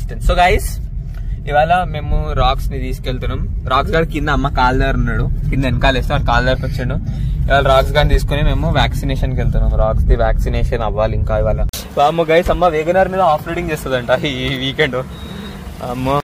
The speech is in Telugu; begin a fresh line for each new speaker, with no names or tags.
డిస్టెన్స్. సో గైస్ ఇవాళ మేము రాక్స్ ని తీసుకెళ్తున్నాం. రాక్స్ గారు కింద అమ్మ కాల్ దగ్గర ఉన్నాడు, కింద వెనకాల వేస్తే వాడు కాల్ దగ్గరకు వచ్చిండు. ఇవాళ రాక్స్ గారిని తీసుకుని మేము వ్యాక్సినేషన్ కి వెళ్తున్నాం. రాక్స్ ది వ్యాక్సినేషన్ అవ్వాలి ఇంకా ఇవాళ. అమ్మ గైస్, అమ్మ వేగనర్ మీద ఆఫ్ రోడింగ్ చేస్తుందంట ఈ వీకెండ్. అమ్మ